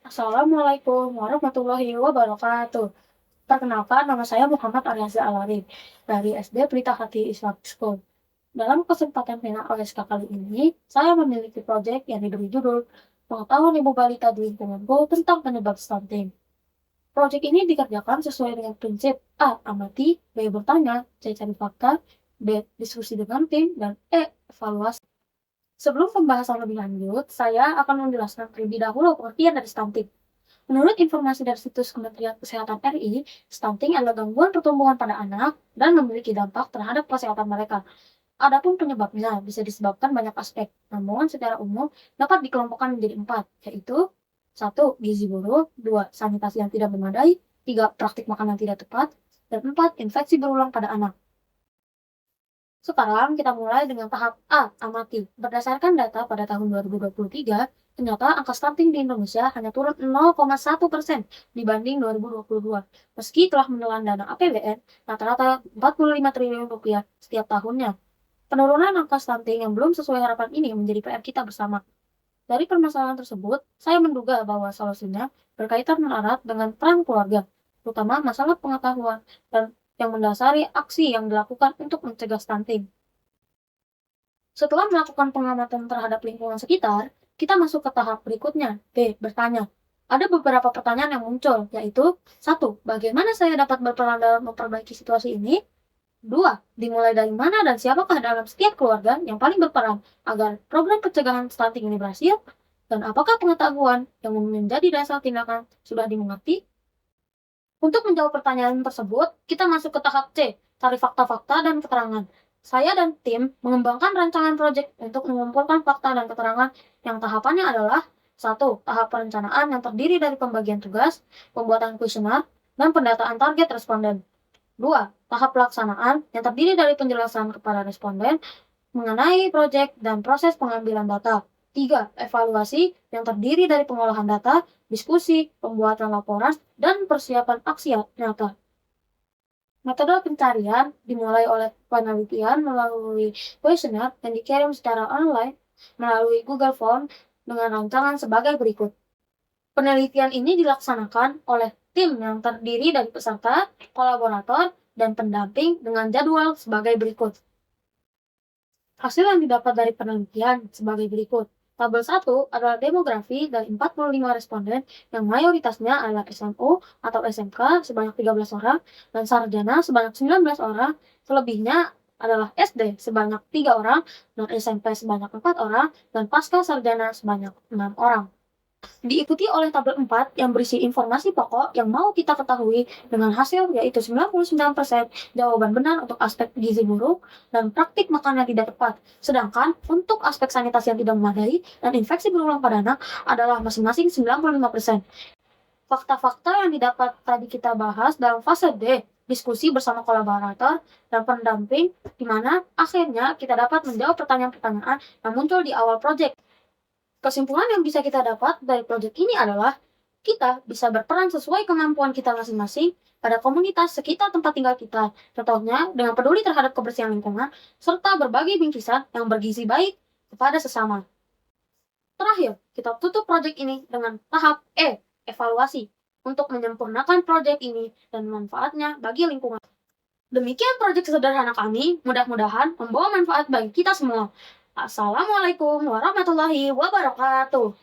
Assalamualaikum warahmatullahi wabarakatuh. Perkenalkan, nama saya Muhammad Aryaza Alarif dari SD Pelita Hati Islamic School. Dalam kesempatan final OSK kali ini, saya memiliki proyek yang diberi judul Pengetahuan Ibu Balita di Lingkunganku tentang penyebab stunting. Proyek ini dikerjakan sesuai dengan prinsip A. Amati, B. Bertanya, C. Cari fakta, D. Diskusi dengan tim, dan E. Evaluasi. Sebelum pembahasan lebih lanjut, saya akan menjelaskan terlebih dahulu pengertian dari stunting. Menurut informasi dari situs Kementerian Kesehatan RI, stunting adalah gangguan pertumbuhan pada anak dan memiliki dampak terhadap kesehatan mereka. Adapun penyebabnya bisa disebabkan banyak aspek, namun secara umum dapat dikelompokkan menjadi 4, yaitu 1. Gizi buruk, 2. Sanitasi yang tidak memadai, 3. Praktik makan yang tidak tepat, dan 4. Infeksi berulang pada anak. Sekarang kita mulai dengan tahap A, amati. Berdasarkan data pada tahun 2023, ternyata angka stunting di Indonesia hanya turun 0,1% dibanding 2022. Meski telah menelan dana APBN rata-rata 45 triliun rupiah setiap tahunnya. Penurunan angka stunting yang belum sesuai harapan ini menjadi PR kita bersama. Dari permasalahan tersebut, saya menduga bahwa solusinya berkaitan erat dengan peran keluarga, terutama masalah pengetahuan dan yang mendasari aksi yang dilakukan untuk mencegah stunting. Setelah melakukan pengamatan terhadap lingkungan sekitar, kita masuk ke tahap berikutnya, B. Bertanya. Ada beberapa pertanyaan yang muncul, yaitu 1. Bagaimana saya dapat berperan dalam memperbaiki situasi ini? 2. Dimulai dari mana dan siapakah dalam setiap keluarga yang paling berperan agar program pencegahan stunting ini berhasil? Dan apakah pengetahuan yang menjadi dasar tindakan sudah dimengerti? Untuk menjawab pertanyaan tersebut, kita masuk ke tahap C, cari fakta-fakta dan keterangan. Saya dan tim mengembangkan rancangan proyek untuk mengumpulkan fakta dan keterangan yang tahapannya adalah 1. Tahap perencanaan yang terdiri dari pembagian tugas, pembuatan kuesioner, dan pendataan target responden. 2. Tahap pelaksanaan yang terdiri dari penjelasan kepada responden mengenai proyek dan proses pengambilan data. 3. Evaluasi yang terdiri dari pengolahan data, diskusi, pembuatan laporan, dan persiapan aksi nyata. Metode pencarian dimulai oleh penelitian melalui kuesioner yang dikirim secara online melalui Google Form dengan rancangan sebagai berikut. Penelitian ini dilaksanakan oleh tim yang terdiri dari peserta, kolaborator, dan pendamping dengan jadwal sebagai berikut. Hasil yang didapat dari penelitian sebagai berikut. Tabel 1 adalah demografi dari 45 responden yang mayoritasnya adalah SMU atau SMK sebanyak 13 orang dan sarjana sebanyak 19 orang, selebihnya adalah SD sebanyak 3 orang dan SMP sebanyak 4 orang dan pasca sarjana sebanyak 6 orang. Diikuti oleh tabel 4 yang berisi informasi pokok yang mau kita ketahui dengan hasil yaitu 99% jawaban benar untuk aspek gizi buruk dan praktik makan yang tidak tepat. Sedangkan untuk aspek sanitasi yang tidak memadai dan infeksi berulang pada anak adalah masing-masing 95%. Fakta-fakta yang didapat tadi kita bahas dalam fase D, diskusi bersama kolaborator dan pendamping, di mana akhirnya kita dapat menjawab pertanyaan-pertanyaan yang muncul di awal proyek. Kesimpulan yang bisa kita dapat dari proyek ini adalah kita bisa berperan sesuai kemampuan kita masing-masing pada komunitas sekitar tempat tinggal kita, contohnya dengan peduli terhadap kebersihan lingkungan, serta berbagi bingkisan yang bergizi baik kepada sesama. Terakhir, kita tutup proyek ini dengan tahap E, evaluasi, untuk menyempurnakan proyek ini dan manfaatnya bagi lingkungan. Demikian proyek sederhana kami, mudah-mudahan membawa manfaat bagi kita semua. Assalamualaikum warahmatullahi wabarakatuh.